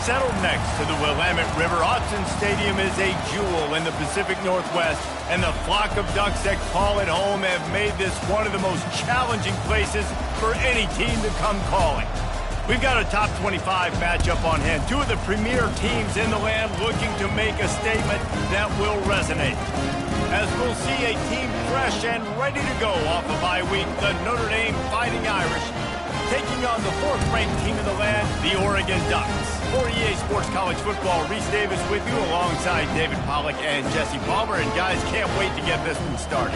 Settled next to the Willamette River, Autzen Stadium is a jewel in the Pacific Northwest, and the flock of ducks that call it home have made this one of the most challenging places for any team to come calling. We've got a top 25 matchup on hand. Two of the premier teams in the land looking to make a statement that will resonate. As we'll see a team fresh and ready to go off a bye week, the Notre Dame Fighting Irish, taking on the fourth-ranked team in the land, the Oregon Ducks. For EA Sports College Football, Reese Davis with you alongside David Pollack and Jesse Palmer. And guys, can't wait to get this one started.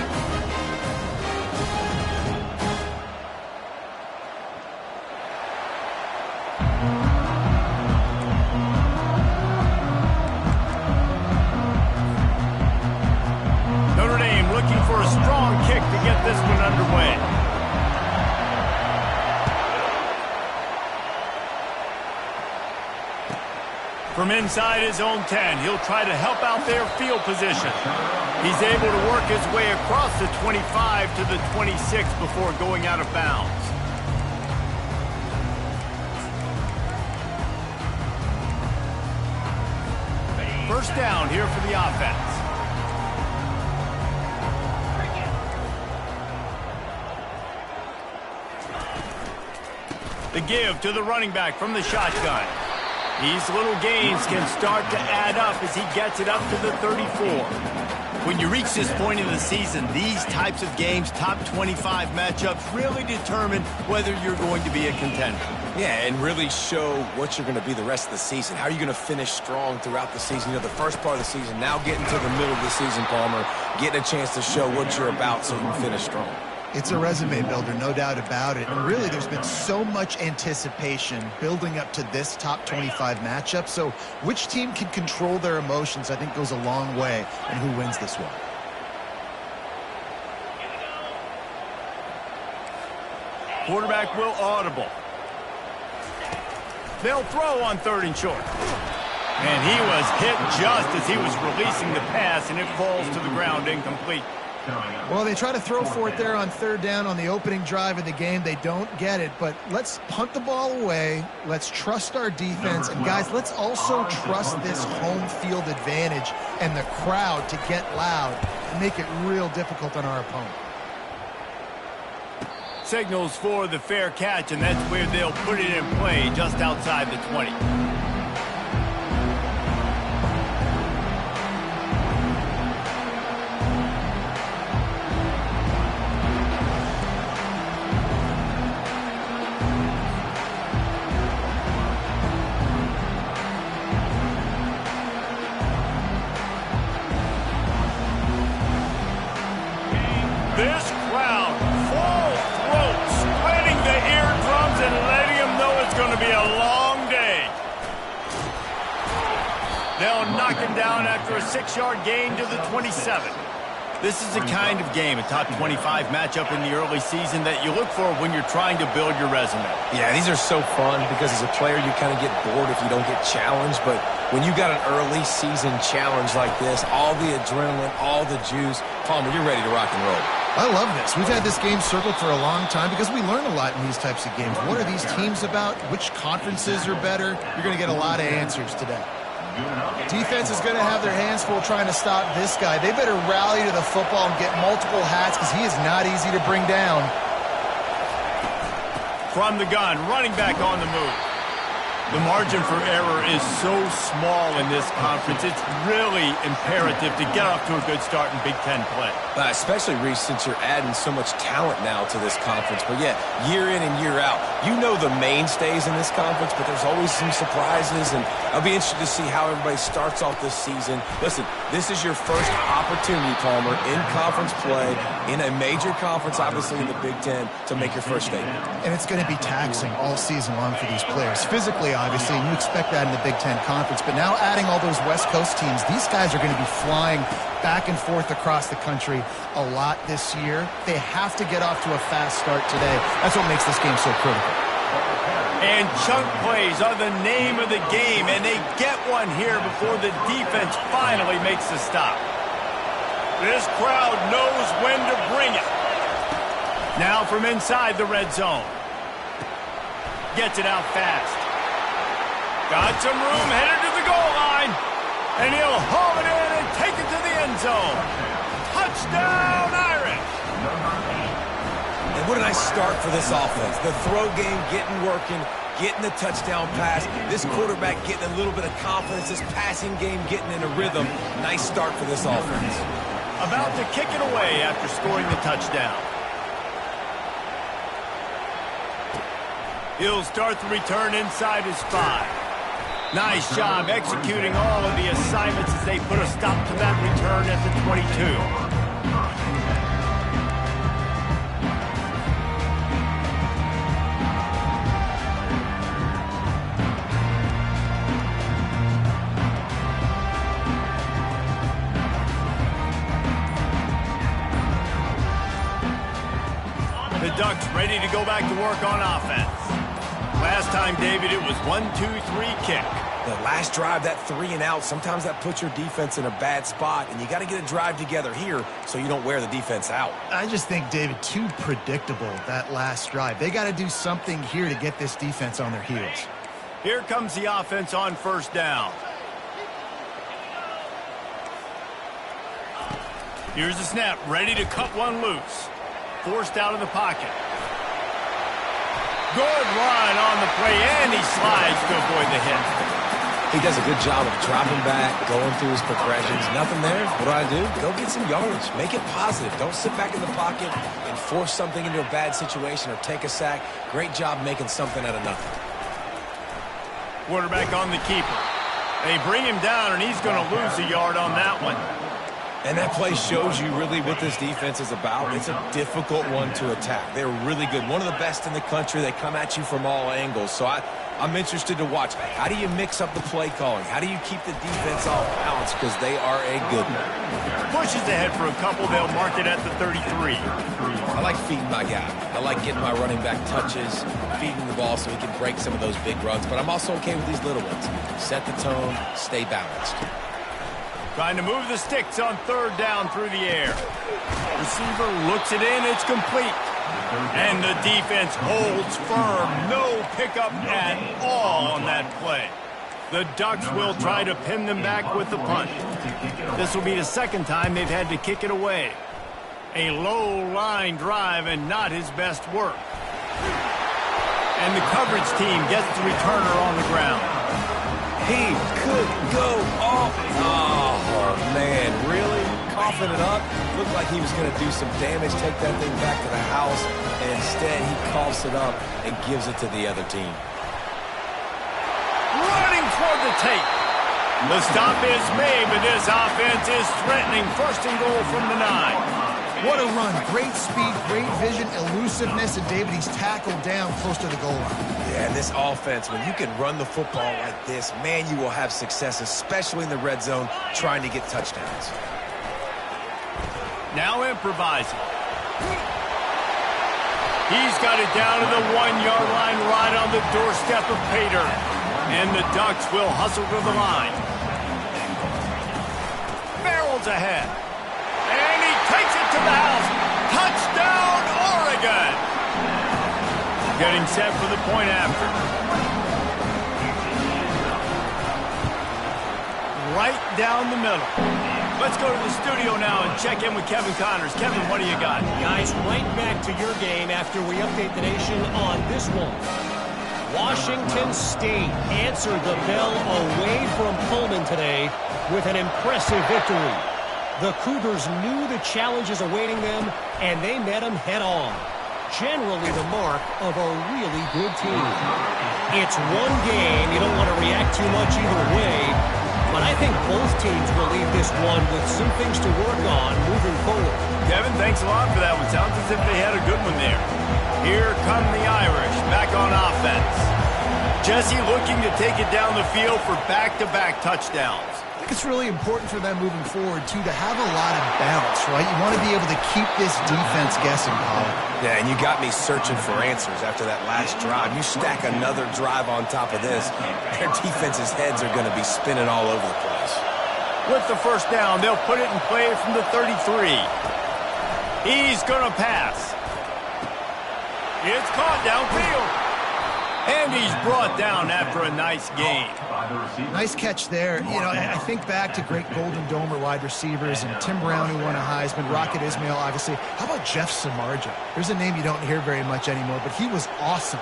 Notre Dame looking for a strong kick to get this one underway. From inside his own 10, he'll try to help out their field position. He's able to work his way across the 25 to the 26 before going out of bounds. First down here for the offense. The give to the running back from the shotgun. These little gains can start to add up as he gets it up to the 34. When you reach this point in the season, these types of games, top 25 matchups, really determine whether you're going to be a contender. Yeah, and really show what you're going to be the rest of the season. How are you going to finish strong throughout the season? You know, the first part of the season, now getting to the middle of the season, Palmer, getting a chance to show what you're about so you can finish strong. It's a resume builder, no doubt about it. And really, there's been so much anticipation building up to this top 25 matchup. So which team can control their emotions, I think, goes a long way in who wins this one. Quarterback will audible. They'll throw on 3rd and short. And he was hit just as he was releasing the pass, and it falls to the ground incomplete. Well, they try to throw for it there on 3rd down on the opening drive of the game. They don't get it, but let's punt the ball away. Let's trust our defense. And, guys, let's also trust this home field advantage and the crowd to get loud and make it real difficult on our opponent. Signals for the fair catch, and that's where they'll put it in play just outside the 20. This crowd, full throat, spreading the eardrums and letting them know it's going to be a long day. They'll knock him down after a 6-yard gain to the 27. This is the kind of game, a top 25 matchup in the early season, that you look for when you're trying to build your resume. Yeah, these are so fun because as a player you kind of get bored if you don't get challenged, but when you got an early season challenge like this, all the adrenaline, all the juice, Palmer, you're ready to rock and roll. I love this. We've had this game circled for a long time because we learn a lot in these types of games. What are these teams about? Which conferences are better? You're going to get a lot of answers today. Defense is going to have their hands full trying to stop this guy. They better rally to the football and get multiple hats because he is not easy to bring down. From the gun, running back on the move. The margin for error is so small in this conference. It's really imperative to get off to a good start in Big Ten play. Especially, Reese, since you're adding so much talent now to this conference. But, yeah, year in and year out, you know the mainstays in this conference, but there's always some surprises, and I'll be interested to see how everybody starts off this season. Listen, this is your first opportunity, Palmer, in conference play, in a major conference, obviously in the Big Ten, to make your first statement. And it's going to be taxing all season long for these players. Physically, obviously, and you expect that in the Big Ten Conference. But now adding all those West Coast teams, these guys are going to be flying back and forth across the country a lot this year. They have to get off to a fast start today. That's what makes this game so critical. And chunk plays are the name of the game, and they get one here before the defense finally makes the stop. This crowd knows when to bring it. Now from inside the red zone. Gets it out fast. Got some room headed to the goal line. And he'll haul it in and take it to the end zone. Touchdown, Irish. And what a nice start for this offense. The throw game getting working, getting the touchdown pass. This quarterback getting a little bit of confidence. This passing game getting in a rhythm. Nice start for this offense. About to kick it away after scoring the touchdown. He'll start the return inside his 5. Nice job executing all of the assignments as they put a stop to that return at the 22. The Ducks ready to go back to work on offense. Last time, David, it was 1-2-3 kick. The last drive, that 3 and out, sometimes that puts your defense in a bad spot, and you got to get a drive together here so you don't wear the defense out. I just think, David, too predictable, that last drive. They got to do something here to get this defense on their heels. Here comes the offense on first down. Here's the snap, ready to cut one loose. Forced out of the pocket. Good run on the play, and he slides to avoid the hit. He does a good job of dropping back, going through his progressions. Nothing there. What do? Go get some yardage. Make it positive. Don't sit back in the pocket and force something into a bad situation or take a sack. Great job making something out of nothing. Quarterback on the keeper. They bring him down, and he's going to lose a yard on that one. And that play shows you really what this defense is about. It's a difficult one to attack. They're really good. One of the best in the country. They come at you from all angles. So I'm interested to watch. How do you mix up the play calling? How do you keep the defense off balance? Because they are a good one. Pushes ahead for a couple. They'll mark it at the 33. I like feeding my guy. I like getting my running back touches, feeding the ball so he can break some of those big runs. But I'm also okay with these little ones. Set the tone, stay balanced. Trying to move the sticks on third down through the air. Receiver looks it in. It's complete. And the defense holds firm. No pickup at all on that play. The Ducks will try to pin them back with the punt. This will be the second time they've had to kick it away. A low-line drive and not his best work. And the coverage team gets the returner on the ground. He could go off. Oh, man, really? Coughing it up. Looked like he was going to do some damage, take that thing back to the house, and instead he coughs it up and gives it to the other team. Running toward the tape. The stop is made, but this offense is threatening. First and goal from the 9. What a run. Great speed, great vision, elusiveness, and David, he's tackled down close to the goal line. Yeah, and this offense, when you can run the football like this, man, you will have success, especially in the red zone, trying to get touchdowns. Now improvising. He's got it down to the 1-yard line right on the doorstep of Pater. And the Ducks will hustle to the line. Barrels ahead. And he takes it to the house. Touchdown, Oregon. Getting set for the point after. Right down the middle. Let's go to the studio now and check in with Kevin Connors. Kevin, what do you got? Guys, right back to your game after we update the nation on this one. Washington State answered the bell away from Pullman today with an impressive victory. The Cougars knew the challenges awaiting them, and they met them head-on. Generally the mark of a really good team. It's one game. You don't want to react too much either way, but I think both teams will leave this one with some things to work on moving forward. Kevin, thanks a lot for that one. Sounds as if they had a good one there. Here come the Irish, back on offense. Jesse looking to take it down the field for back-to-back touchdowns. I think it's really important for them moving forward, too, to have a lot of balance, right? You want to be able to keep this defense guessing, Paul. Yeah, and you got me searching for answers after that last drive. You stack another drive on top of this, their defense's heads are going to be spinning all over the place. With the first down, they'll put it in play from the 33. He's going to pass. It's caught downfield. And he's brought down after a nice gain. Nice catch there. You know, I think back to great Golden Domer wide receivers and Tim Brown, who won a Heisman, Rocket Ismail, obviously. How about Jeff Samardzija? There's a name you don't hear very much anymore, but he was awesome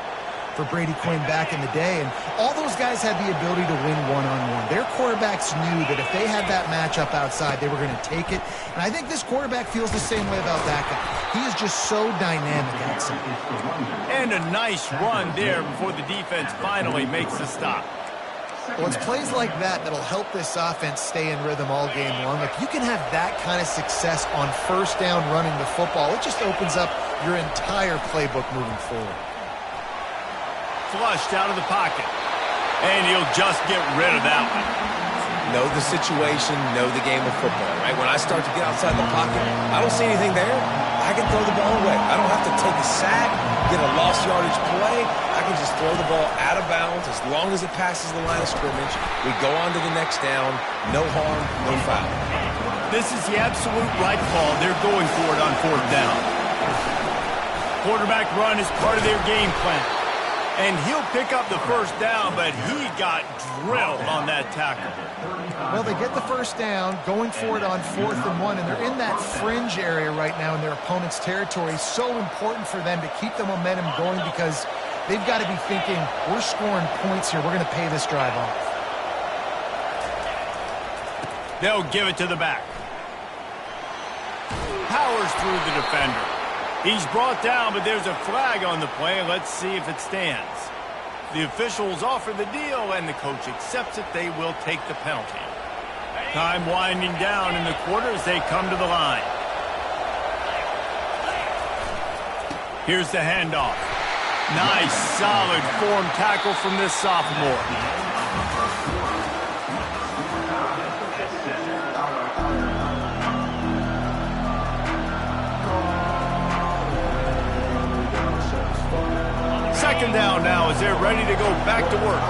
for Brady Quinn back in the day, and all those guys had the ability to win one-on-one. Their quarterbacks knew that if they had that matchup outside, they were going to take it, and I think this quarterback feels the same way about that guy. He is just so dynamic outside. And a nice run there before the defense finally makes the stop. Well, it's plays like that that'll help this offense stay in rhythm all game long. If you can have that kind of success on first down running the football, it just opens up your entire playbook moving forward. Flushed out of the pocket. And he'll just get rid of that one. Know the situation, know the game of football, right? When I start to get outside the pocket, I don't see anything there. I can throw the ball away. I don't have to take a sack, get a lost yardage play. I can just throw the ball out of bounds as long as it passes the line of scrimmage. We go on to the next down. No harm, no foul. This is the absolute right call. They're going for it on fourth down. Quarterback run is part of their game plan. And he'll pick up the first down, but he got drilled on that tackle. Well, they get the first down, going for it on 4th and 1, and they're in that fringe area right now in their opponent's territory. So important for them to keep the momentum going because they've got to be thinking, we're scoring points here. We're going to pay this drive off. They'll give it to the back. Powers through the defender. He's brought down, but there's a flag on the play. Let's see if it stands. The officials offer the deal, and the coach accepts it. They will take the penalty. Time winding down in the quarter as they come to the line. Here's the handoff. Nice, solid form tackle from this sophomore. Second down now as they're ready to go back to work.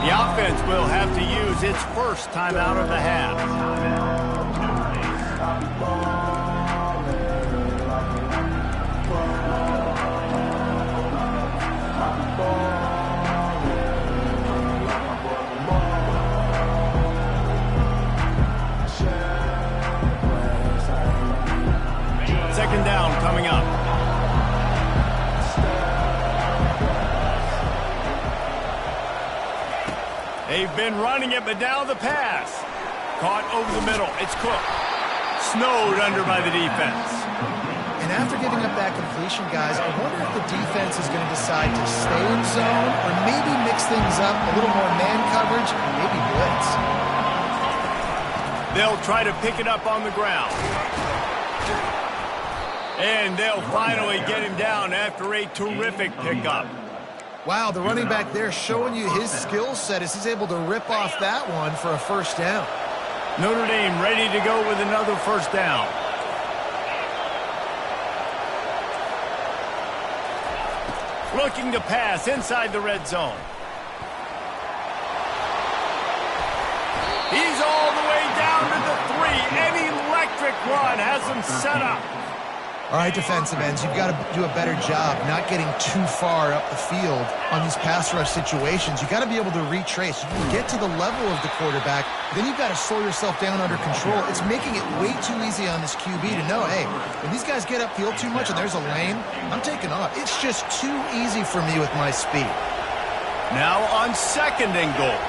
The offense will have to use its first timeout of the half. Second down coming up. They've been running it, but now the pass. Caught over the middle. It's Cook. Snowed under by the defense. And after giving up that completion, guys, I wonder if the defense is going to decide to stay in zone or maybe mix things up, a little more man coverage, and maybe blitz. They'll try to pick it up on the ground. And they'll finally get him down after a terrific pickup. Wow, the running back there showing you his skill set as he's able to rip off that one for a first down. Notre Dame ready to go with another first down. Looking to pass inside the red zone. He's all the way down to the 3. An electric run has him set up. All right, defensive ends, you've got to do a better job not getting too far up the field on these pass rush situations. You've got to be able to retrace. You can get to the level of the quarterback, then you've got to slow yourself down under control. It's making it way too easy on this QB to know, hey, when these guys get upfield too much and there's a lane, I'm taking off. It's just too easy for me with my speed. Now on second and goal.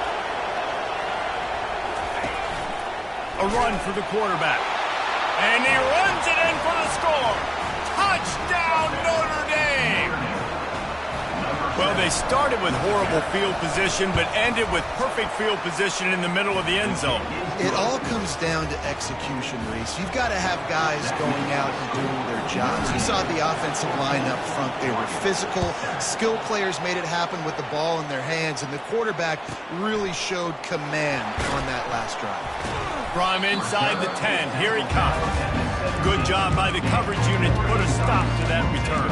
A run for the quarterback. And he runs it in for the score. Touchdown, Notre Dame. Well, they started with horrible field position, but ended with perfect field position in the middle of the end zone. It all comes down to execution, Reese. You've got to have guys going out and doing their jobs. You saw the offensive line up front. They were physical. Skill players made it happen with the ball in their hands, and the quarterback really showed command on that last drive. From inside the 10, here he comes. Good job by the coverage unit to put a stop to that return.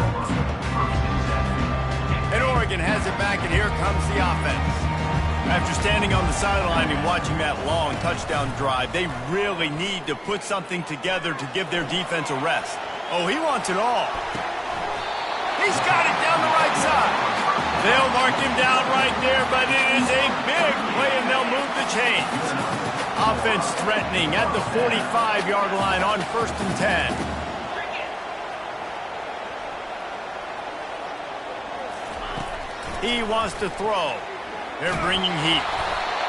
And Oregon has it back, and here comes the offense. After standing on the sideline and watching that long touchdown drive, they really need to put something together to give their defense a rest. Oh, he wants it all. He's got it down the right side. They'll mark him down right there, but it is a big play, and they'll move the chains. Offense threatening at the 45-yard line on 1st and 10. He wants to throw. They're bringing heat.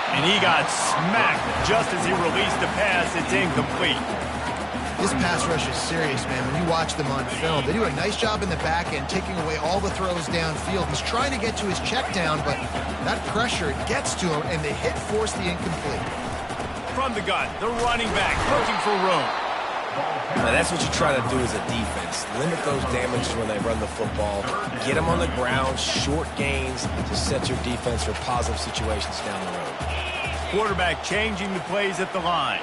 And he got smacked just as he released the pass. It's incomplete. This pass rush is serious, man. When you watch them on film, they do a nice job in the back end, taking away all the throws downfield. He's trying to get to his check down, but that pressure gets to him, and they force the incomplete. From the gun, the running back looking for room. Now, that's what you try to do as a defense. Limit those damages when they run the football. Get them on the ground, short gains to set your defense for positive situations down the road. Quarterback changing the plays at the line.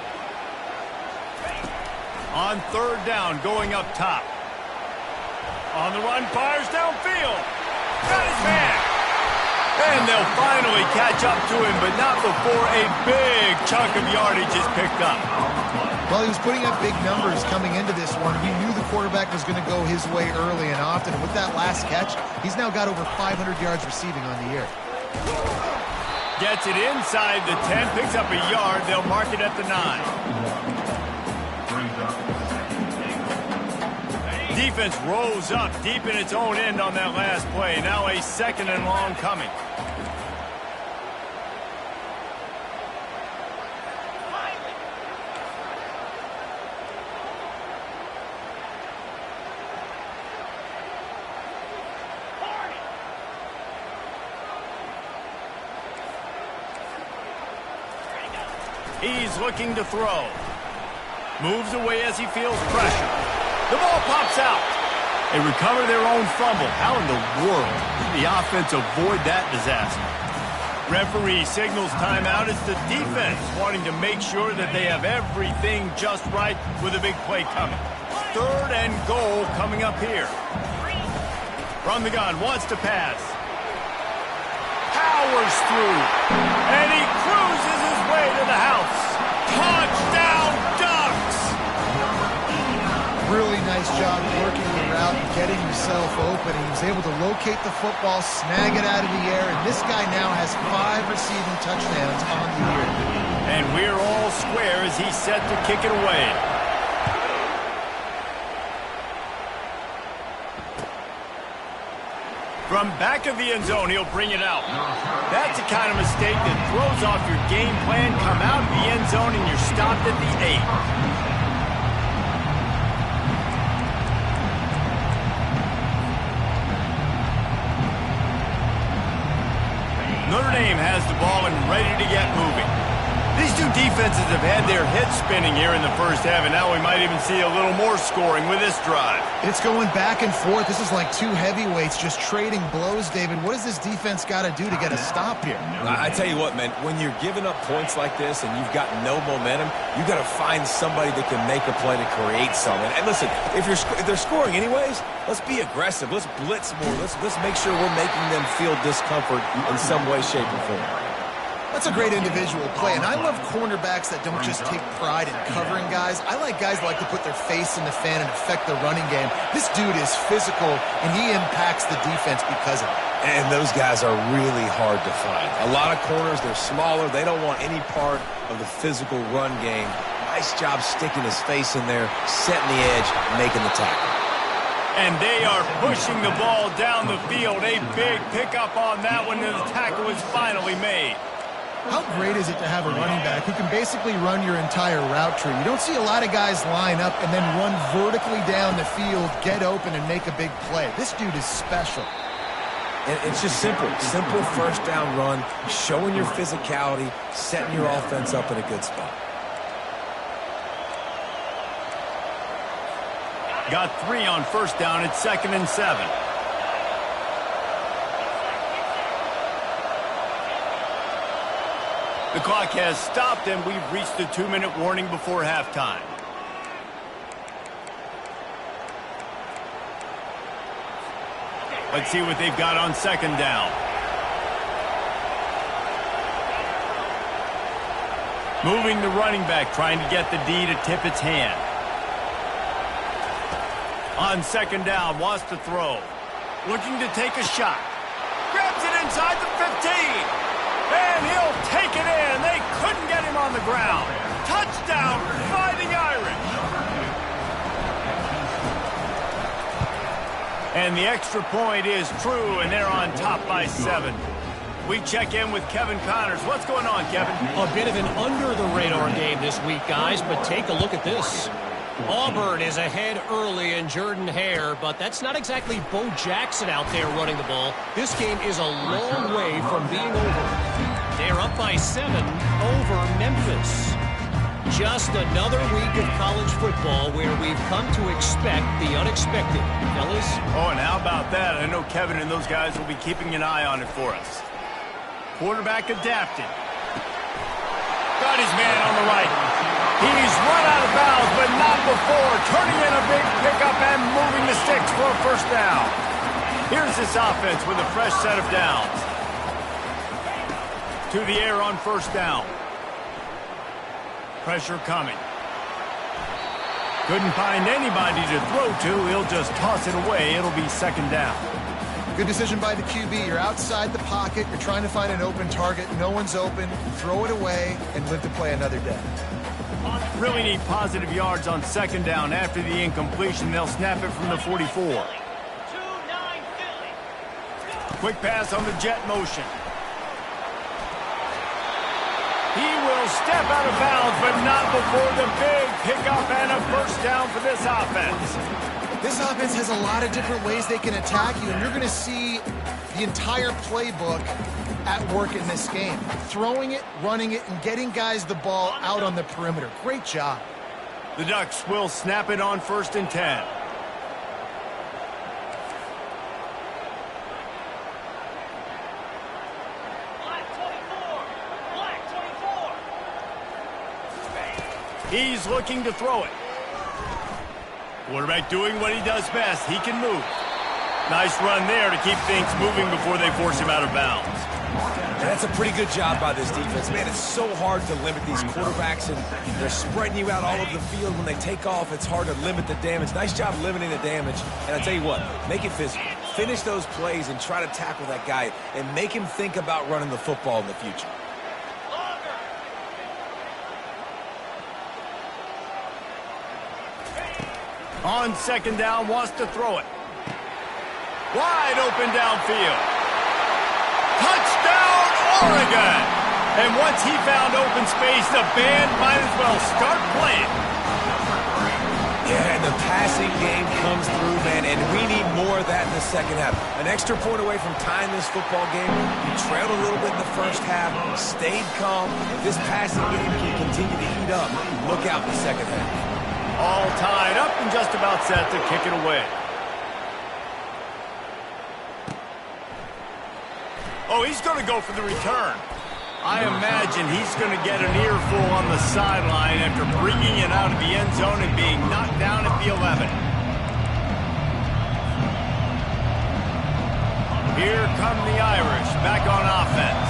On 3rd down, going up top. On the run, fires downfield. Got his man. And they'll finally catch up to him, but not before a big chunk of yardage is picked up. Well, he was putting up big numbers coming into this one. He knew the quarterback was going to go his way early and often. And with that last catch, he's now got over 500 yards receiving on the year. Gets it inside the 10, picks up a yard. They'll mark it at the 9. Defense rose up deep in its own end on that last play. Now a 2nd and long coming. He's looking to throw. Moves away as he feels pressure. The ball pops out. They recover their own fumble. How in the world did the offense avoid that disaster? Referee signals timeout. It's the defense wanting to make sure that they have everything just right with a big play coming. 3rd and goal coming up here. From the gun, wants to pass. Powers through. And he cruises his way to the house. Touchdown, Ducks! Really nice job working the route and getting himself open. He was able to locate the football, snag it out of the air, and this guy now has 5 receiving touchdowns on the year. And we're all square as he's set to kick it away. From back of the end zone, he'll bring it out. That's the kind of mistake that throws off your game plan. Come out of the end zone and you're stopped at the 8. Notre Dame has the ball and ready to get moving. These two defenses have had their heads spinning here in the first half, and now we might even see a little more scoring with this drive. It's going back and forth. This is like two heavyweights just trading blows, David. What does this defense got to do to get a stop here? I tell you what, man, when you're giving up points like this and you've got no momentum, you got to find somebody that can make a play to create something. And listen, if they're scoring anyways, let's be aggressive. Let's blitz more. Let's make sure we're making them feel discomfort in some way, shape, or form. That's a great individual play, and I love cornerbacks that don't just take pride in covering guys. I like guys that like to put their face in the fan and affect the running game. This dude is physical, and he impacts the defense because of it. And those guys are really hard to find. A lot of corners, they're smaller. They don't want any part of the physical run game. Nice job sticking his face in there, setting the edge, making the tackle. And they are pushing the ball down the field. A big pickup on that one, and the tackle is finally made. How great is it to have a running back who can basically run your entire route tree? You don't see a lot of guys line up and then run vertically down the field, get open, and make a big play. This dude is special. And it's just simple. Simple first down run, showing your physicality, setting your offense up in a good spot. Got 3 on first down. It's 2nd and 7. The clock has stopped, and we've reached the 2-minute warning before halftime. Let's see what they've got on 2nd down. Moving the running back, trying to get the D to tip its hand. On 2nd down, wants to throw. Looking to take a shot. Grabs inside the 15. And he'll take it in. They couldn't get him on the ground. Touchdown, Fighting Irish. And the extra point is true, and they're on top by 7. We check in with Kevin Connors. What's going on, Kevin? A bit of an under-the-radar game this week, guys, but take a look at this. Auburn is ahead early in Jordan-Hare, but that's not exactly Bo Jackson out there running the ball. This game is a long way from being over. They're up by 7 over Memphis. Just another week of college football where we've come to expect the unexpected, fellas. Oh, and how about that? I know Kevin and those guys will be keeping an eye on it for us. Quarterback adapted. Got his man on the right. He's run out of bounds, but not before. Turning in a big pickup and moving the sticks for a first down. Here's this offense with a fresh set of downs. To the air on first down. Pressure coming. Couldn't find anybody to throw to. He'll just toss it away. It'll be second down. Good decision by the QB. You're outside the pocket. You're trying to find an open target. No one's open. Throw it away and live to play another day. Really need positive yards on second down. After the incompletion, they'll snap it from the 44. Quick pass on the jet motion. He will step out of bounds, but not before the big pickup and a first down for this offense. This offense has a lot of different ways they can attack you, and you're going to see the entire playbook at work in this game. Throwing it, running it, and getting guys the ball out on the perimeter. Great job. The Ducks will snap it on 1st and 10. He's looking to throw it. Quarterback doing what he does best. He can move. Nice run there to keep things moving before they force him out of bounds. That's a pretty good job by this defense. Man, it's so hard to limit these quarterbacks, and they're spreading you out all over the field. When they take off, it's hard to limit the damage. Nice job limiting the damage. And I tell you what, make it physical. Finish those plays and try to tackle that guy and make him think about running the football in the future. On second down, wants to throw it. Wide open downfield. Touchdown, Oregon! And once he found open space, the band might as well start playing. Yeah, and the passing game comes through, man, and we need more of that in the second half. An extra point away from tying this football game. You trailed a little bit in the first half, stayed calm. If this passing game can continue to heat up, look out in the second half. All tied up and just about set to kick it away. Oh, he's going to go for the return. I imagine he's going to get an earful on the sideline after bringing it out of the end zone and being knocked down at the 11. Here come the Irish back on offense.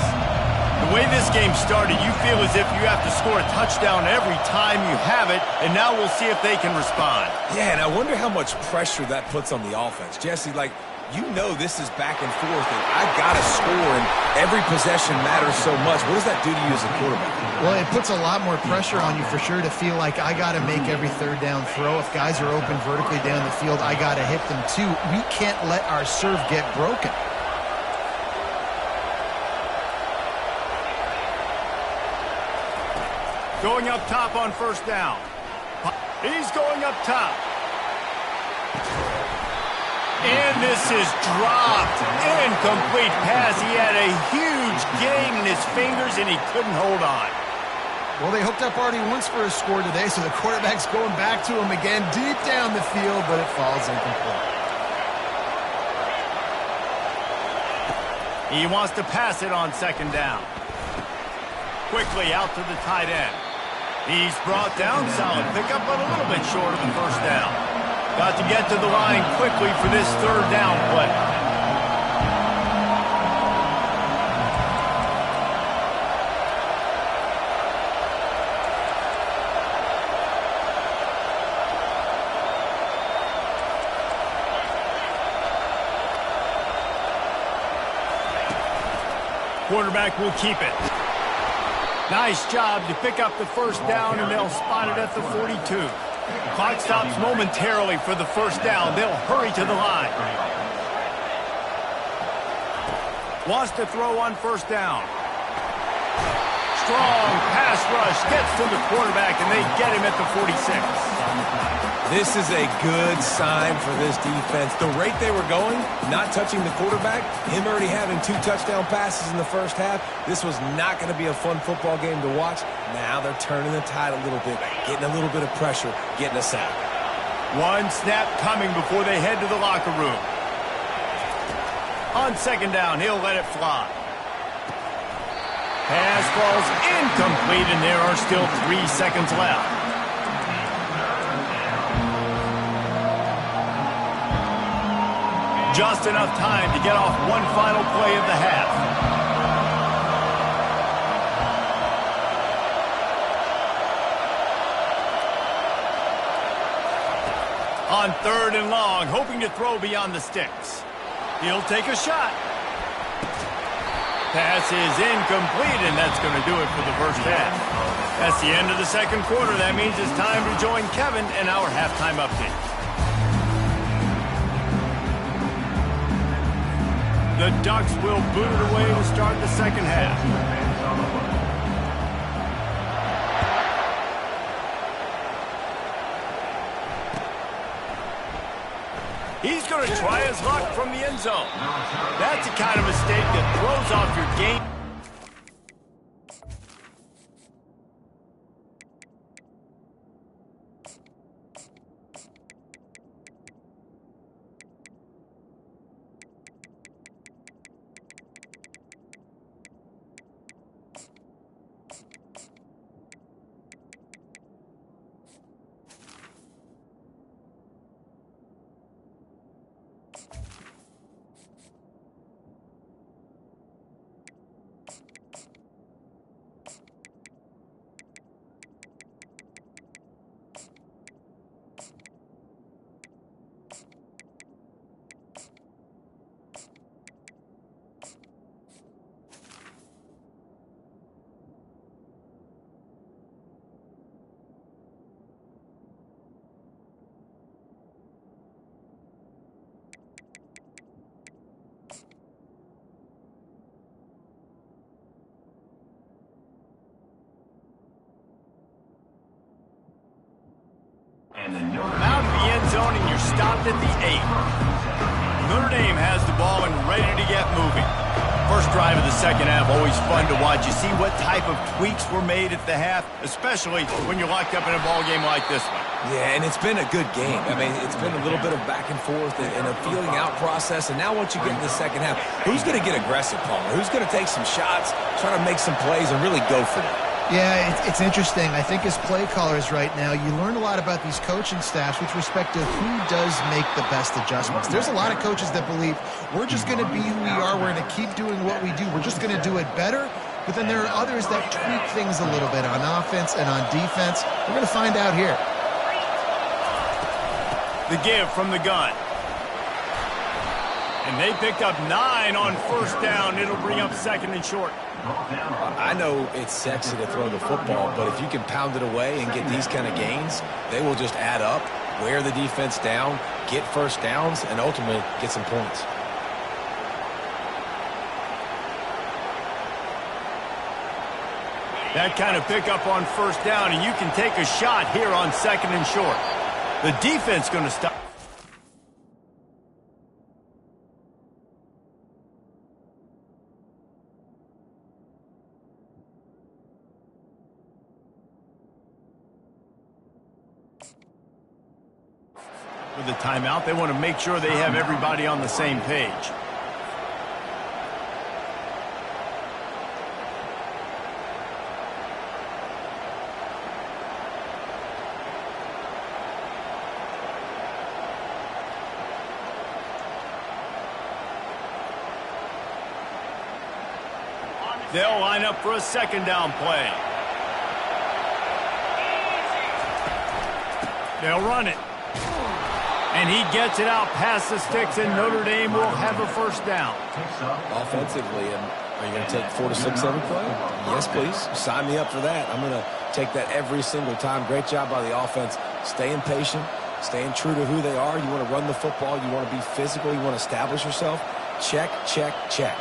The way this game started, you feel as if you have to score a touchdown every time you have it, and now we'll see if they can respond. Yeah, and I wonder how much pressure that puts on the offense. Jesse, like, you know this is back and forth, and I got to score, and every possession matters so much. What does that do to you as a quarterback? Well, it puts a lot more pressure on you for sure to feel like I got to make every third down throw. If guys are open vertically down the field, I got to hit them too. We can't let our serve get broken. Going up top on first down. He's going up top. And this is dropped. Incomplete pass. He had a huge gain in his fingers, and he couldn't hold on. Well, they hooked up already once for a score today, so the quarterback's going back to him again deep down the field, but it falls incomplete. He wants to pass it on second down. Quickly out to the tight end. He's brought down, solid pickup, but a little bit short of the first down. Got to get to the line quickly for this third down play. Quarterback will keep it. Nice job to pick up the first down, and they'll spot it at the 42. The clock stops momentarily for the first down. They'll hurry to the line. Wants to throw on first down. Strong pass rush gets to the quarterback, and they get him at the 46. This is a good sign for this defense. The rate they were going, not touching the quarterback, him already having 2 touchdown passes in the first half, this was not going to be a fun football game to watch. Now they're turning the tide a little bit, getting a little bit of pressure, getting a sack. One snap coming before they head to the locker room. On second down, he'll let it fly. Pass falls incomplete, and there are still 3 seconds left. Just enough time to get off one final play of the half. On third and long, hoping to throw beyond the sticks. He'll take a shot. Pass is incomplete, and that's going to do it for the first half. That's the end of the second quarter. That means it's time to join Kevin in our halftime update. The Ducks will boot it away to start the second half. He's going to try his luck from the end zone. That's the kind of mistake that throws off your game. Out of the end zone, and you're stopped at the 8. Notre Dame has the ball and ready to get moving. First drive of the second half, always fun to watch. You see what type of tweaks were made at the half, especially when you're locked up in a ball game like this one. Yeah, and it's been a good game. I mean, it's been a little bit of back and forth and a feeling out process. And now once you get in the second half, who's going to get aggressive, Palmer? Who's going to take some shots, try to make some plays, and really go for it? Yeah, it's interesting. I think as play callers right now, you learn a lot about these coaching staffs with respect to who does make the best adjustments. There's a lot of coaches that believe we're just going to be who we are. We're going to keep doing what we do. We're just going to do it better. But then there are others that tweak things a little bit on offense and on defense. We're going to find out here. The give from the gun. And they picked up 9 on first down. It'll bring up second and short. I know it's sexy to throw the football, but if you can pound it away and get these kind of gains, they will just add up, wear the defense down, get first downs, and ultimately get some points. That kind of pickup on first down, and you can take a shot here on second and short. The defense going to stop. With the timeout, they want to make sure they have everybody on the same page. They'll line up for a second down play. They'll run it. And he gets it out past the sticks, and Notre Dame will have a first down. Offensively, and Are you going to take 4 to 6 every play? Yes, please. Sign me up for that. I'm going to take that every single time. Great job by the offense. Staying patient, staying true to who they are. You want to run the football. You want to be physical. You want to establish yourself. Check, check, check.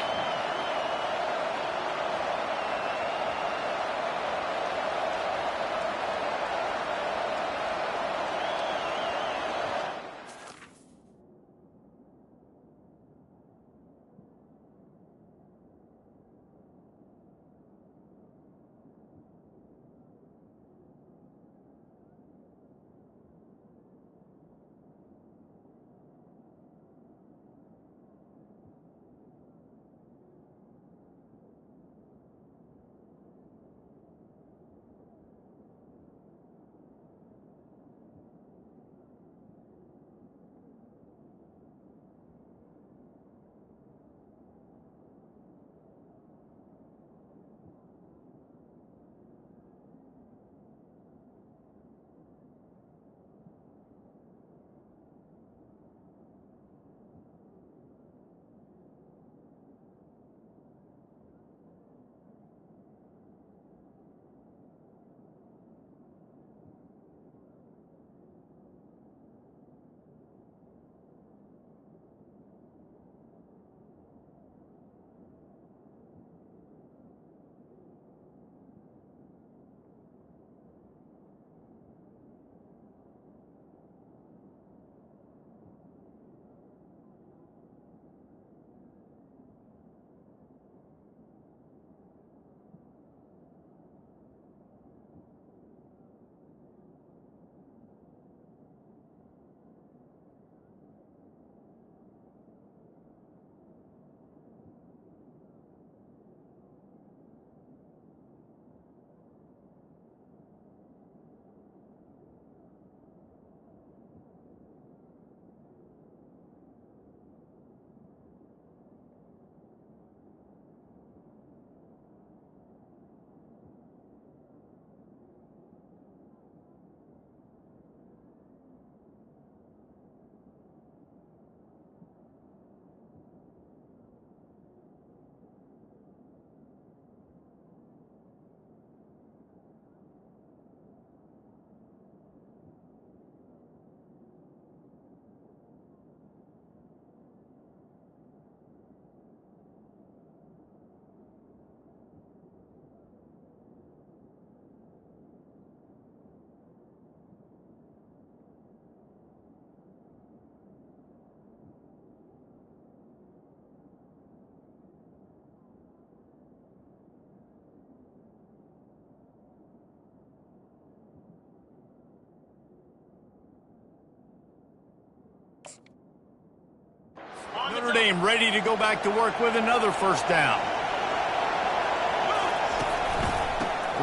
Notre Dame ready to go back to work with another first down.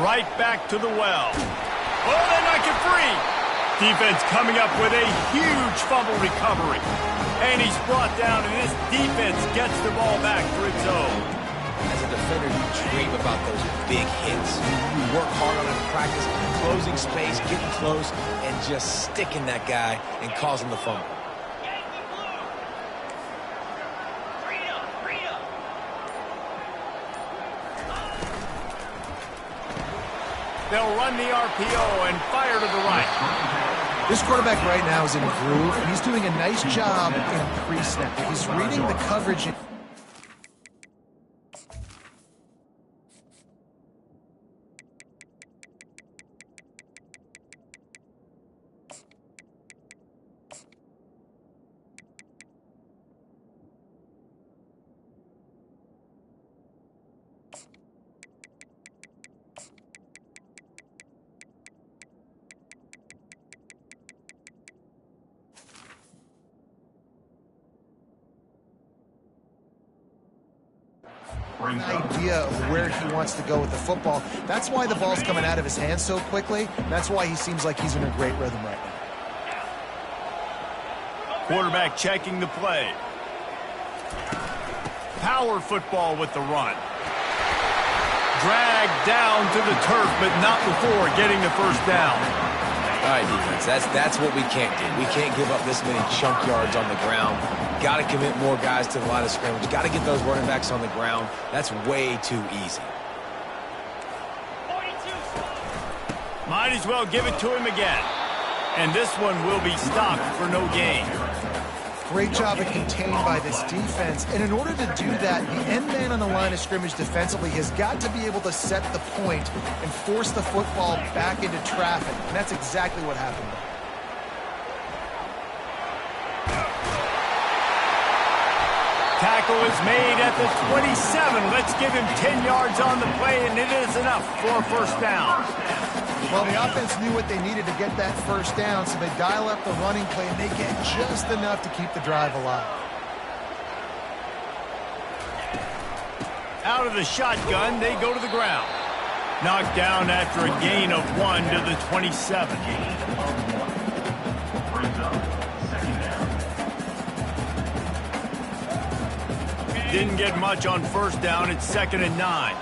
Right back to the well. Oh, they knock it free. Defense coming up with a huge fumble recovery. And he's brought down, and this defense gets the ball back for its own. As a defender, you dream about those big hits. You work hard on it in practice, closing space, getting close, and just sticking that guy and causing the fumble. They'll run the RPO and fire to the right. This quarterback right now is in a groove, and he's doing a nice job in pre-snap. He's reading the coverage. An idea of where he wants to go with the football. That's why the ball's coming out of his hands so quickly. That's why he seems like he's in a great rhythm right now. Quarterback checking the play. Power football with the run. Dragged down to the turf, but not before getting the first down. All right, defense, that's what we can't do. We can't give up this many chunk yards on the ground. got to commit more guys to the line of scrimmage. Got to get those running backs on the ground. That's way too easy. Might as well give it to him again. And this one will be stopped for no gain. Great job of contained by this defense. And in order to do that, the end man on the line of scrimmage defensively has got to be able to set the point and force the football back into traffic. And that's exactly what happened. Tackle is made at the 27. Let's give him 10 yards on the play, and it is enough for a first down. Well, the offense knew what they needed to get that first down, so they dial up the running play, and they get just enough to keep the drive alive. Out of the shotgun, they go to the ground. Knocked down after a gain of 1 to the 27. Didn't get much on first down. It's 2nd and 9.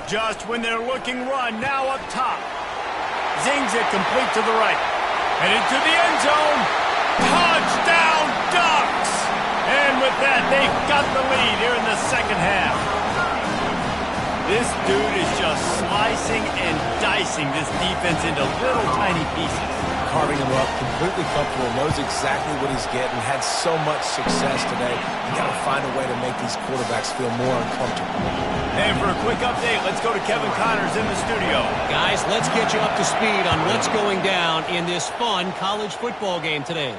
Just when they're looking run, now up top. Zings it complete to the right. And into the end zone. Touchdown, Ducks! And with that, they've got the lead here in the second half. This dude is just slicing and dicing this defense into little tiny pieces. Carving him up, completely comfortable, knows exactly what he's getting, had so much success today. You got to find a way to make these quarterbacks feel more uncomfortable. And for a quick update, let's go to Kevin Connors in the studio. Guys, let's get you up to speed on what's going down in this fun college football game today.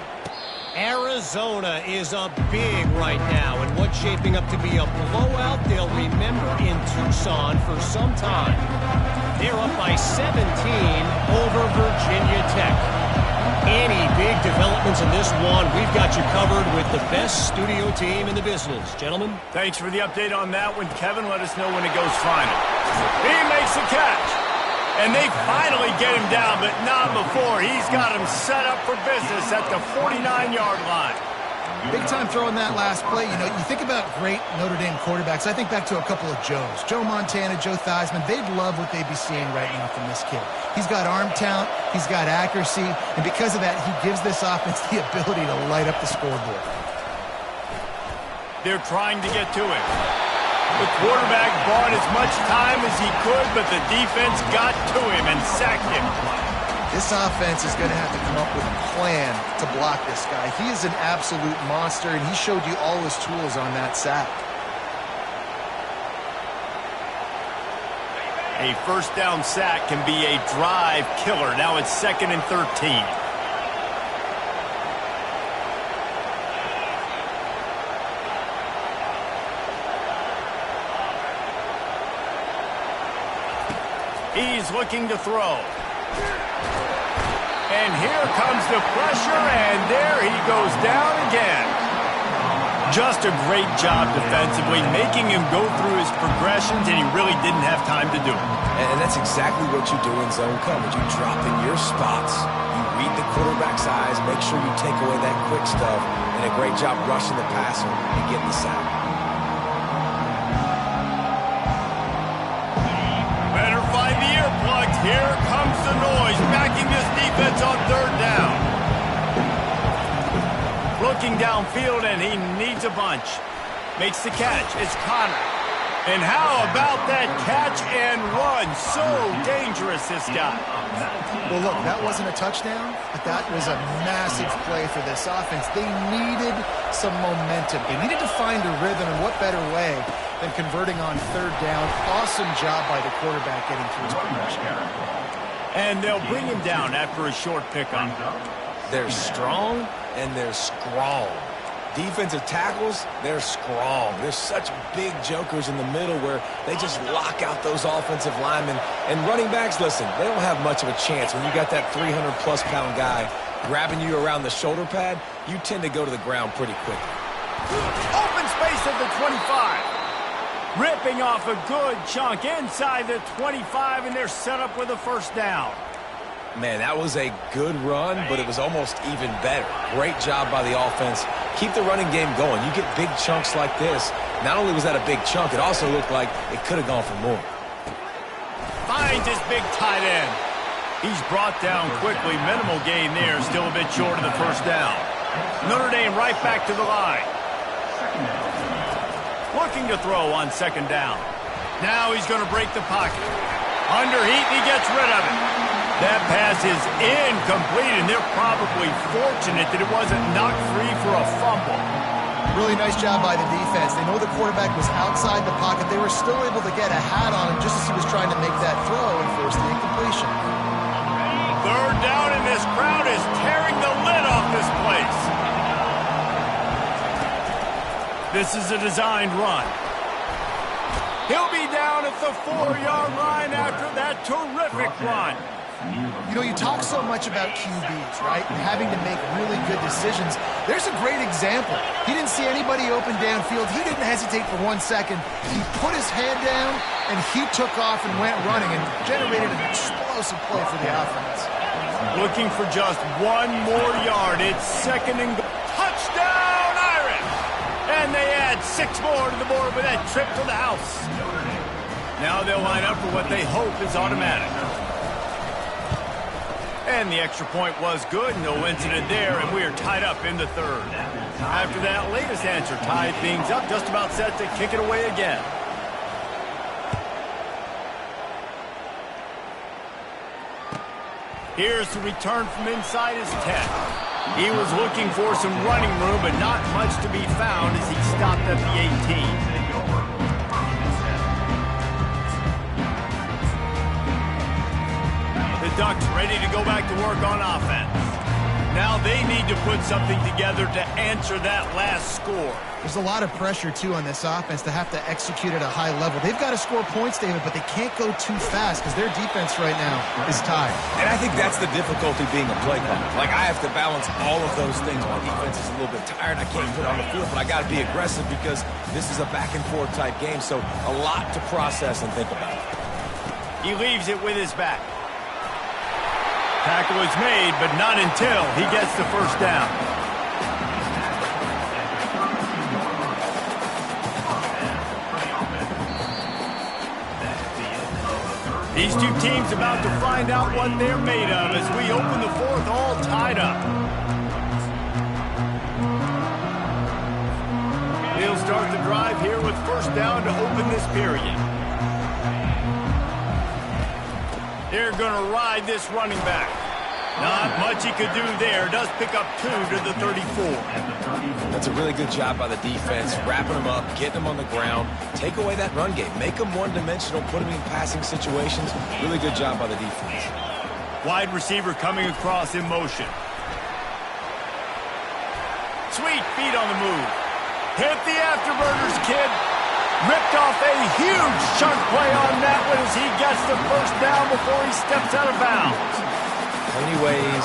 Arizona is up big right now, and what's shaping up to be a blowout they'll remember in Tucson for some time. They're up by 17 over Virginia Tech. Any big developments in this one, we've got you covered with the best studio team in the business. Gentlemen? Thanks for the update on that one, Kevin. Let us know when it goes final. He makes the catch. And they finally get him down, but not before. He's got him set up for business at the 49-yard line. Big time throwing that last play. You know, you think about great Notre Dame quarterbacks. I think back to a couple of Joes. Joe Montana, Joe Theismann. They'd love what they'd be seeing right now from this kid. He's got arm talent. He's got accuracy. And because of that, he gives this offense the ability to light up the scoreboard. They're trying to get to him. The quarterback bought as much time as he could, but the defense got to him and sacked him. This offense is going to have to come up with a plan to block this guy. He is an absolute monster, and he showed you all his tools on that sack. A first down sack can be a drive killer. Now it's 2nd and 13. He's looking to throw. And here comes the pressure, and there he goes down again. Just a great job defensively, making him go through his progressions, and he really didn't have time to do it. And that's exactly what you do in zone coverage. You drop in your spots, you read the quarterback's eyes, make sure you take away that quick stuff, and a great job rushing the passer and getting the sack. Here comes the noise, backing this defense on 3rd down. Looking downfield, and he needs a bunch. Makes the catch. It's Connor. And how about that catch and run? So dangerous, this guy. Well, look, that wasn't a touchdown, but that was a massive play for this offense. They needed some momentum. They needed to find a rhythm, and what better way than converting on 3rd down. Awesome job by the quarterback getting through his progression. And they'll bring him down after a short pickup. They're strong and they're strong. Defensive tackles, they're strong. There's such big jokers in the middle where they just lock out those offensive linemen. And running backs, listen, they don't have much of a chance. When you got that 300-plus pound guy grabbing you around the shoulder pad, you tend to go to the ground pretty quickly. Open space at the 25. Ripping off a good chunk inside the 25, and they're set up with a first down. Man, that was a good run, but it was almost even better. Great job by the offense. Keep the running game going. You get big chunks like this. Not only was that a big chunk, it also looked like it could have gone for more. Finds his big tight end. He's brought down quickly. Minimal gain there. Still a bit short of the first down. Notre Dame right back to the line. Looking to throw on second down. Now he's going to break the pocket. Under heat, he gets rid of it. That pass is incomplete, and they're probably fortunate that it wasn't knocked free for a fumble. Really nice job by the defense. They know the quarterback was outside the pocket. They were still able to get a hat on him just as he was trying to make that throw and force the incompletion. Third down, and this crowd is tearing the lid off this place. This is a designed run. He'll be down at the 4-yard line after that terrific run. You know, you talk so much about QBs, right, and having to make really good decisions. There's a great example. He didn't see anybody open downfield. He didn't hesitate for 1 second. He put his head down, and he took off and went running and generated an explosive play for the offense. Looking for just one more yard. It's second and goal. Touchdown, Irish! And they add 6 more to the board with that trip to the house. Now they'll line up for what they hope is automatic. And the extra point was good. No incident there, and we are tied up in the third. After that latest answer tied things up, just about set to kick it away again. Here's the return from inside his 10. He was looking for some running room, but not much to be found as he stopped at the 18. The Ducks ready to go back to work on offense. Now they need to put something together to answer that last score. There's a lot of pressure, too, on this offense to have to execute at a high level. They've got to score points, David, but they can't go too fast because their defense right now is tired. And I think that's the difficulty being a play caller. Like, I have to balance all of those things. My defense is a little bit tired. I can't put it on the field, but I got to be aggressive because this is a back-and-forth type game, so a lot to process and think about. He leaves it with his back. Tackle is made, but not until he gets the first down. These two teams about to find out what they're made of as we open the fourth all tied up. They'll start the drive here with first down to open this period. They're going to ride this running back. Not much he could do there. Does pick up 2 to the 34. That's a really good job by the defense, wrapping them up, getting them on the ground. Take away that run game. Make them one-dimensional, put them in passing situations. Really good job by the defense. Wide receiver coming across in motion. Sweet feet on the move. Hit the afterburners, kid. Ripped off a huge chunk play on that one as he gets the first down before he steps out of bounds. How many ways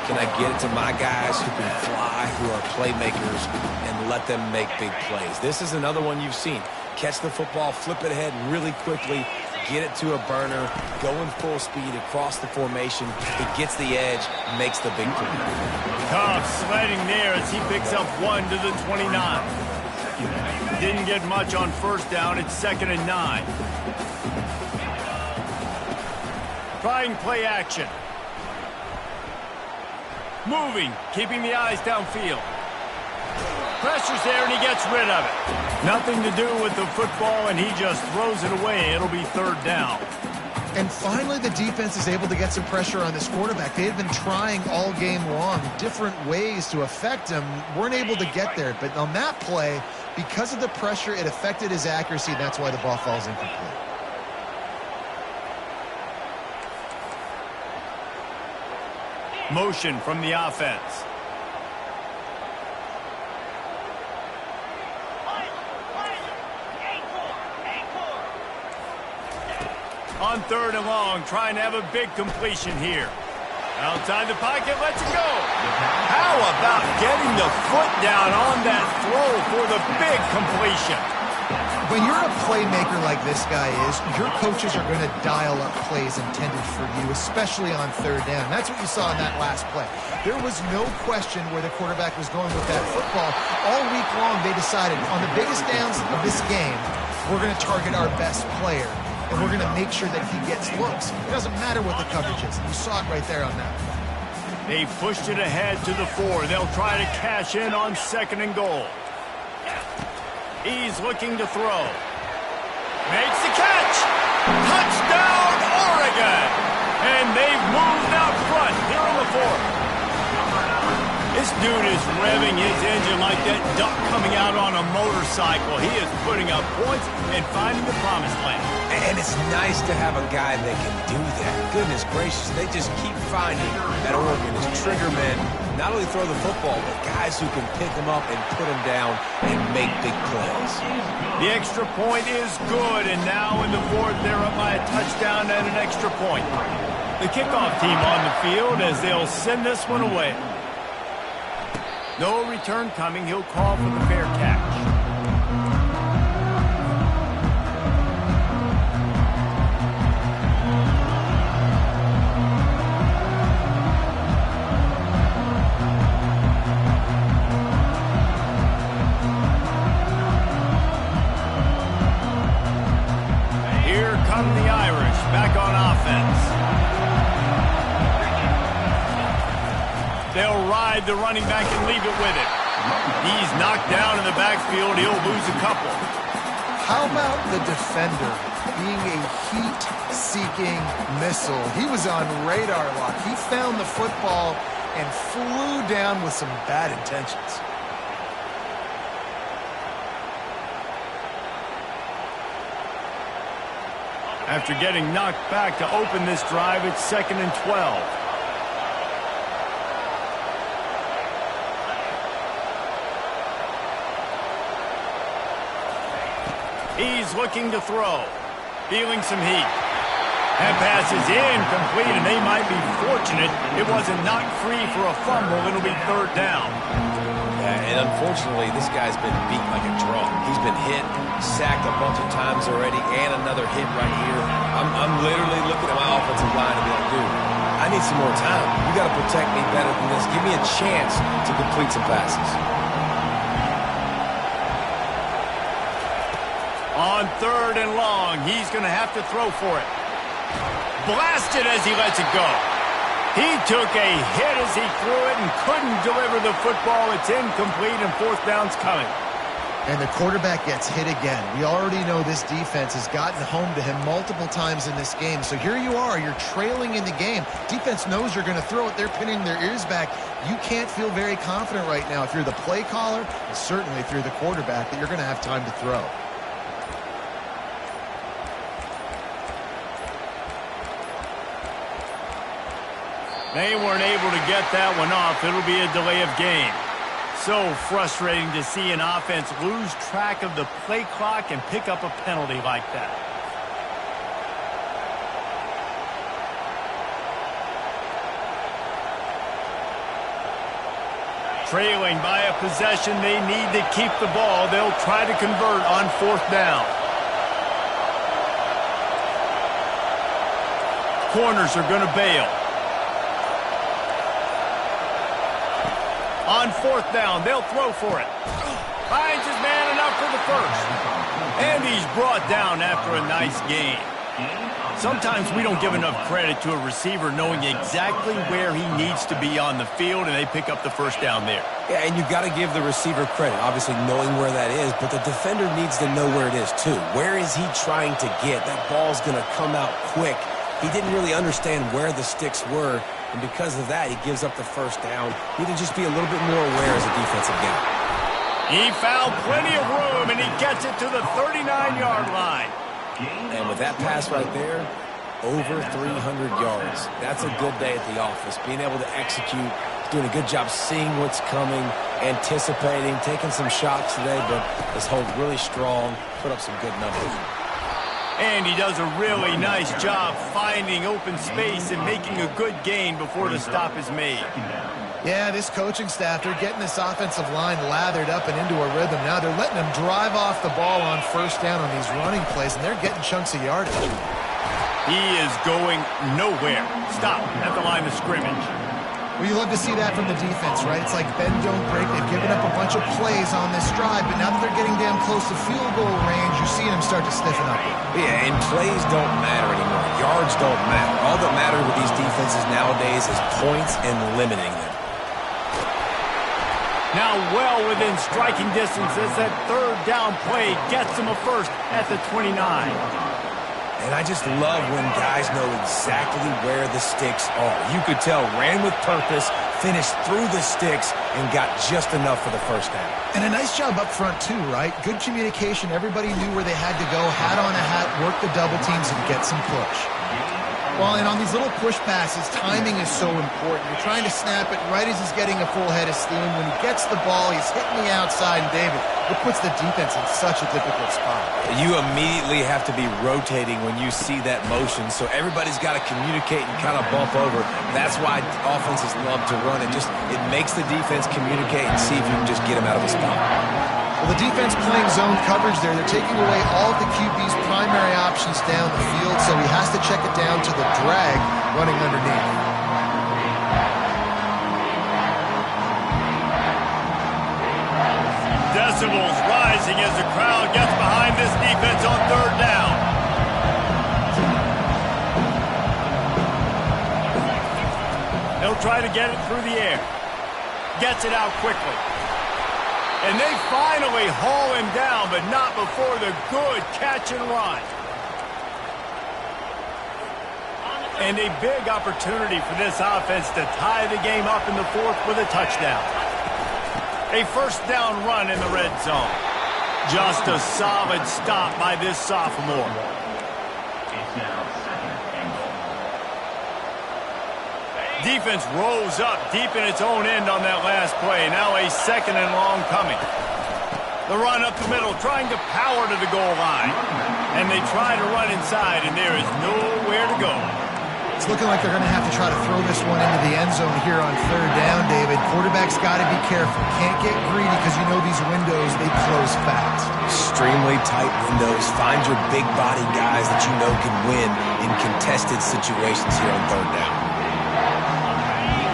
can I get it to my guys who can fly, who are playmakers, and let them make big plays? This is another one you've seen. Catch the football, flip it ahead really quickly, get it to a burner, going full speed across the formation. He gets the edge, makes the big play. Tough sledding there as he picks up 1 to the 29. Didn't get much on first down. It's 2nd and 9. Trying play action. Moving, keeping the eyes downfield. Pressure's there, and he gets rid of it. Nothing to do with the football, and he just throws it away. It'll be 3rd down. And finally, the defense is able to get some pressure on this quarterback. They had been trying all game long different ways to affect him. Weren't able to get there. But on that play, because of the pressure, it affected his accuracy, and that's why the ball falls incomplete. Motion from the offense. On 3rd and long, trying to have a big completion here. Outside the pocket, lets it go. How about getting the foot down on that throw for the big completion? When you're a playmaker like this guy is, your coaches are going to dial up plays intended for you, especially on third down. That's what you saw in that last play. There was no question where the quarterback was going with that football. All week long, they decided on the biggest downs of this game, we're going to target our best player, and we're going to make sure that he gets looks. It doesn't matter what the coverage is. You saw it right there on that play. They pushed it ahead to the 4. They'll try to cash in on 2nd and goal. He's looking to throw. Makes the catch. Touchdown, Oregon. And they've moved out front here in the 4th. This dude is revving his engine like that duck coming out on a motorcycle. He is putting up points and finding the promised land. And it's nice to have a guy that can do that. Goodness gracious, they just keep finding that Oregon is trigger men. Not only throw the football, but guys who can pick them up and put them down and make big plays. The extra point is good, and now in the 4th, they're up by a touchdown and an extra point. The kickoff team on the field as they'll send this one away. No return coming. He'll call for the fair catch. Here come the Irish back on offense. They'll ride the running back and leave it with it. He's knocked down in the backfield. He'll lose a couple. How about the defender being a heat-seeking missile? He was on radar lock. He found the football and flew down with some bad intentions. After getting knocked back to open this drive, it's 2nd and 12. He's looking to throw. Feeling some heat. That pass is incomplete, and they might be fortunate it wasn't knocked free for a fumble. It'll be 3rd down. And unfortunately, this guy's been beat like a drum. He's been hit, sacked a bunch of times already, and another hit right here. I'm literally looking at my offensive line and be like, dude, I need some more time. You got to protect me better than this. Give me a chance to complete some passes. On 3rd and long, he's going to have to throw for it. Blasted as he lets it go. He took a hit as he threw it and couldn't deliver the football. It's incomplete, and 4th down's coming. And the quarterback gets hit again. We already know this defense has gotten home to him multiple times in this game. So here you are. You're trailing in the game. Defense knows you're going to throw it. They're pinning their ears back. You can't feel very confident right now if you're the play caller, and certainly if you're the quarterback, that you're going to have time to throw. They weren't able to get that one off. It'll be a delay of game. So frustrating to see an offense lose track of the play clock and pick up a penalty like that. Trailing by a possession, they need to keep the ball. They'll try to convert on 4th down. Corners are going to bail. On 4th down, they'll throw for it. Finds his man enough for the 1st. And he's brought down after a nice gain. Sometimes we don't give enough credit to a receiver knowing exactly where he needs to be on the field, and they pick up the 1st down there. Yeah, and you got to give the receiver credit, obviously knowing where that is, but the defender needs to know where it is too. Where is he trying to get? That ball's going to come out quick. He didn't really understand where the sticks were, and because of that, he gives up the 1st down. You need to just be a little bit more aware as a defensive guy. He found plenty of room, and he gets it to the 39-yard line. And with that pass right there, over 300 yards. That's a good day at the office. Being able to execute, doing a good job seeing what's coming, anticipating, taking some shots today, but has hold really strong, put up some good numbers. And he does a really nice job finding open space and making a good gain before the stop is made. Yeah, this coaching staff, they're getting this offensive line lathered up and into a rhythm. Now they're letting them drive off the ball on first down on these running plays, and they're getting chunks of yardage. He is going nowhere. Stop at the line of scrimmage. Well, you love to see that from the defense, right? It's like bend, don't break. They've given up a bunch of plays on this drive, but now that they're getting damn close to field goal range, you're seeing them start to stiffen up. Yeah, and plays don't matter anymore. Yards don't matter. All that matters with these defenses nowadays is points and limiting them. Now well within striking distance as that third down play gets them a first at the 29. And I just love when guys know exactly where the sticks are. You could tell, ran with purpose, finished through the sticks, and got just enough for the first down. And a nice job up front, too, right? Good communication. Everybody knew where they had to go, hat on a hat, work the double teams, and get some push. Well, and on these little push passes, timing is so important. You're trying to snap it right as he's getting a full head of steam. When he gets the ball, he's hitting the outside, and David, it puts the defense in such a difficult spot. You immediately have to be rotating when you see that motion, so everybody's got to communicate and kind of bump over. That's why offenses love to run it. It makes the defense communicate and see if you can just get him out of a spot. Well, the defense playing zone coverage there. They're taking away all of the QB's primary options down the field, so he has to check it down to the drag running underneath. Decibels rising as the crowd gets behind this defense on third down. They'll try to get it through the air. Gets it out quickly. And they finally haul him down, but not before the good catch and run. And a big opportunity for this offense to tie the game up in the fourth with a touchdown. A first down run in the red zone. Just a solid stop by this sophomore. Defense rose up deep in its own end on that last play. Now a second and long coming. The run up the middle, trying to power to the goal line. And they try to run inside, and there is nowhere to go. It's looking like they're going to have to try to throw this one into the end zone here on third down, David. Quarterback's got to be careful. Can't get greedy because you know these windows, they close fast. Extremely tight windows. Find your big body guys that you know can win in contested situations here on third down.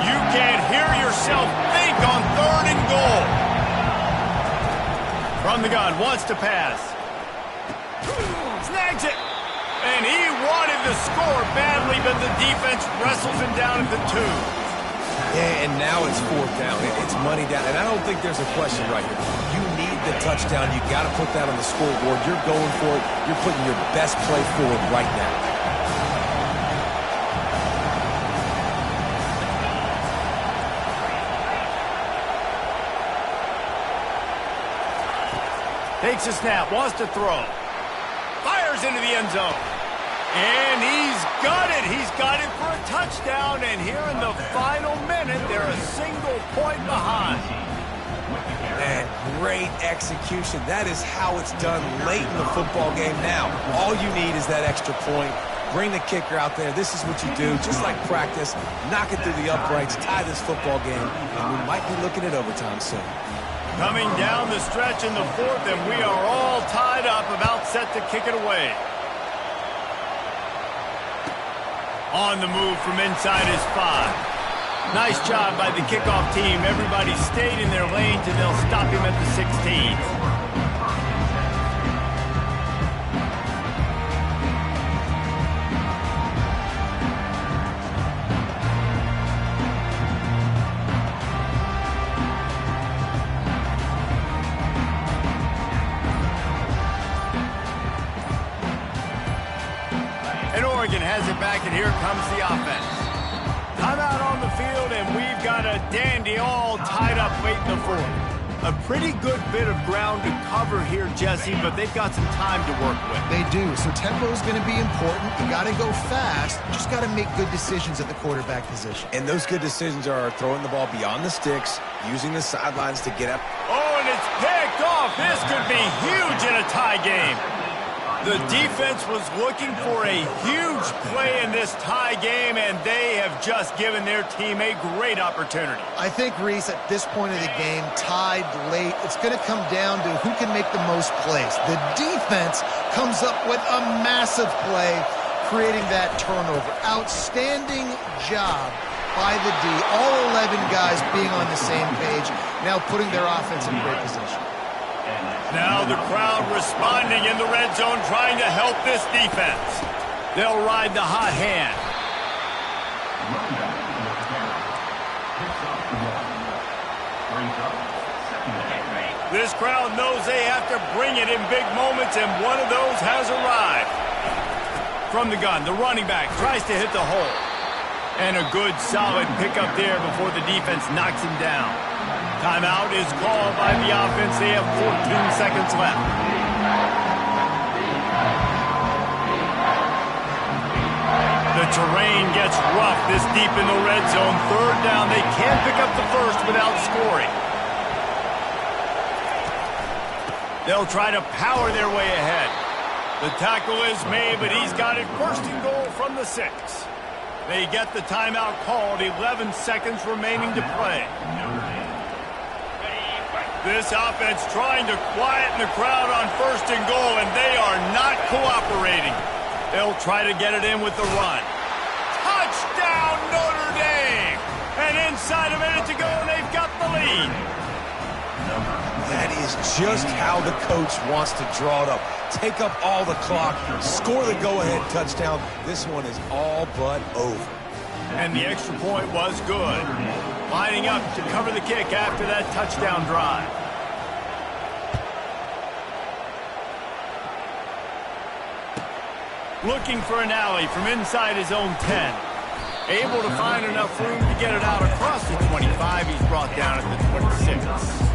You can't hear yourself think on third and goal. From the gun, wants to pass. Snags it. And he wanted to score badly, but the defense wrestles him down at the 2. Yeah, and now it's fourth down. It's money down. And I don't think there's a question right here. You need the touchdown. You got to put that on the scoreboard. You're going for it. You're putting your best play forward right now. Takes a snap, wants to throw. Fires into the end zone. And he's got it. He's got it for a touchdown. And here in the final minute, they're a single point behind. And great execution. That is how it's done late in the football game now. All you need is that extra point. Bring the kicker out there. This is what you do. Just like practice, knock it through the uprights, tie this football game, and we might be looking at overtime soon. Coming down the stretch in the fourth, and we are all tied up, about set to kick it away. On the move from inside his 5. Nice job by the kickoff team. Everybody stayed in their lanes, and they'll stop him at the 16. Oregon has it back, and here comes the offense. Timeout on the field, and we've got a dandy all tied up late in the fourth. A pretty good bit of ground to cover here, Jesse, but they've got some time to work with. They do, so tempo is going to be important. You got to go fast. You just got to make good decisions at the quarterback position. And those good decisions are throwing the ball beyond the sticks, using the sidelines to get up. Oh, and it's picked off. This could be huge in a tie game. The defense was looking for a huge play in this tie game, and they have just given their team a great opportunity. I think, Reese, at this point of the game, tied late, it's going to come down to who can make the most plays. The defense comes up with a massive play, creating that turnover. Outstanding job by the D. All 11 guys being on the same page, now putting their offense in great position. Now the crowd responding in the red zone, trying to help this defense. They'll ride the hot hand. This crowd knows they have to bring it in big moments, and one of those has arrived. From the gun, the running back tries to hit the hole. And a good, solid pickup there before the defense knocks him down. Timeout is called by the offense. They have 14 seconds left. The terrain gets rough this deep in the red zone. Third down. They can't pick up the first without scoring. They'll try to power their way ahead. The tackle is made, but he's got it first and goal from the 6. They get the timeout called. 11 seconds remaining to play. This offense trying to quieten the crowd on first and goal, and they are not cooperating. They'll try to get it in with the run. Touchdown, Notre Dame! And inside a minute to go, and they've got the lead. That is just how the coach wants to draw it up. Take up all the clock, score the go-ahead touchdown. This one is all but over. And the extra point was good. Lining up to cover the kick after that touchdown drive. Looking for an alley from inside his own 10. Able to find enough room to get it out across the 25. He's brought down at the 26.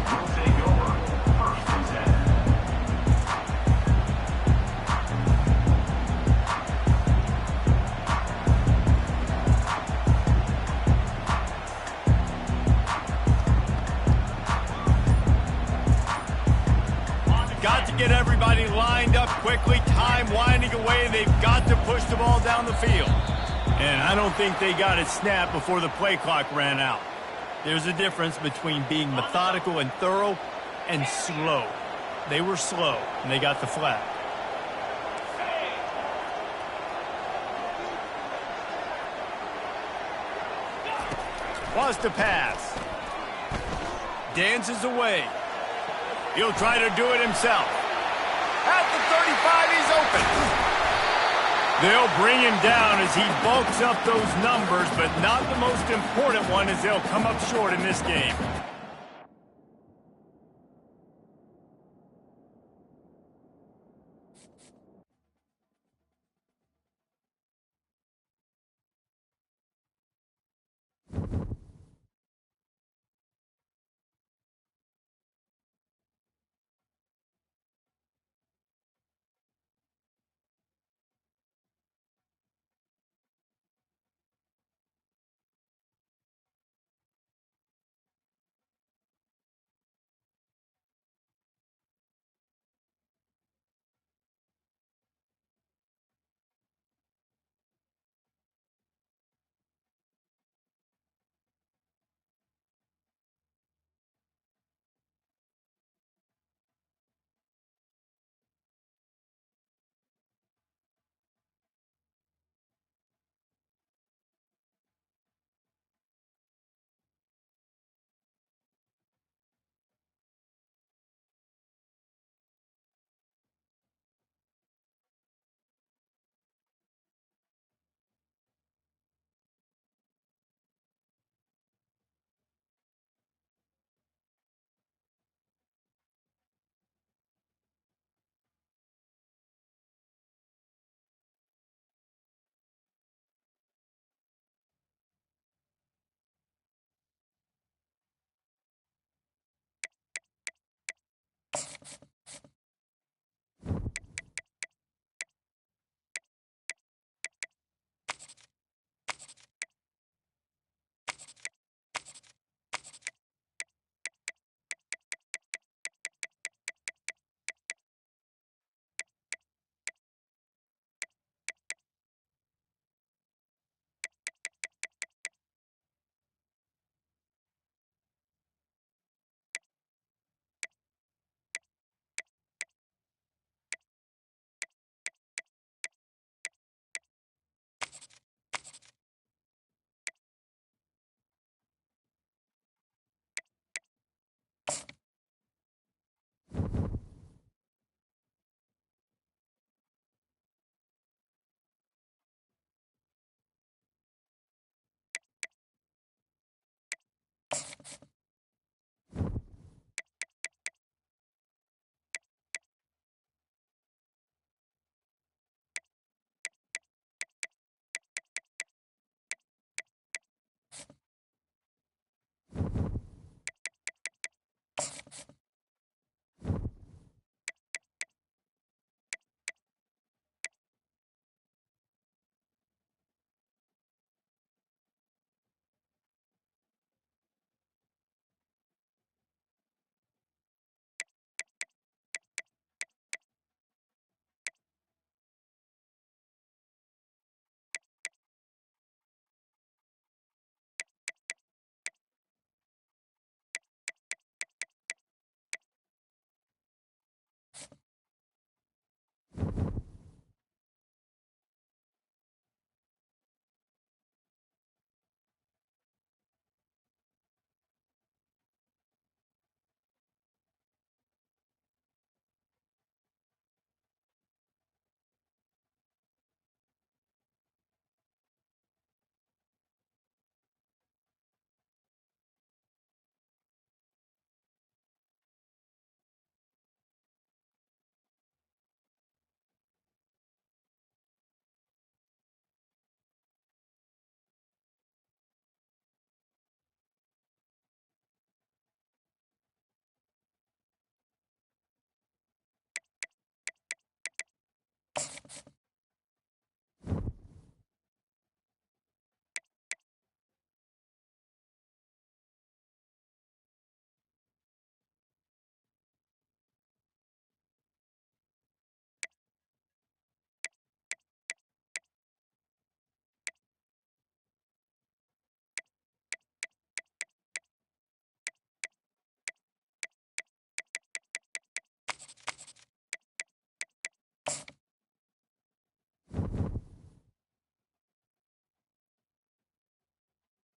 Got to get everybody lined up quickly. Time winding away. They've got to push the ball down the field. And I don't think they got it snapped before the play clock ran out. There's a difference between being methodical and thorough and slow. They were slow, and they got the flag. Wants to pass. Dances away. He'll try to do it himself. At the 35, he's open. They'll bring him down as he bulks up those numbers, but not the most important one, as they'll come up short in this game.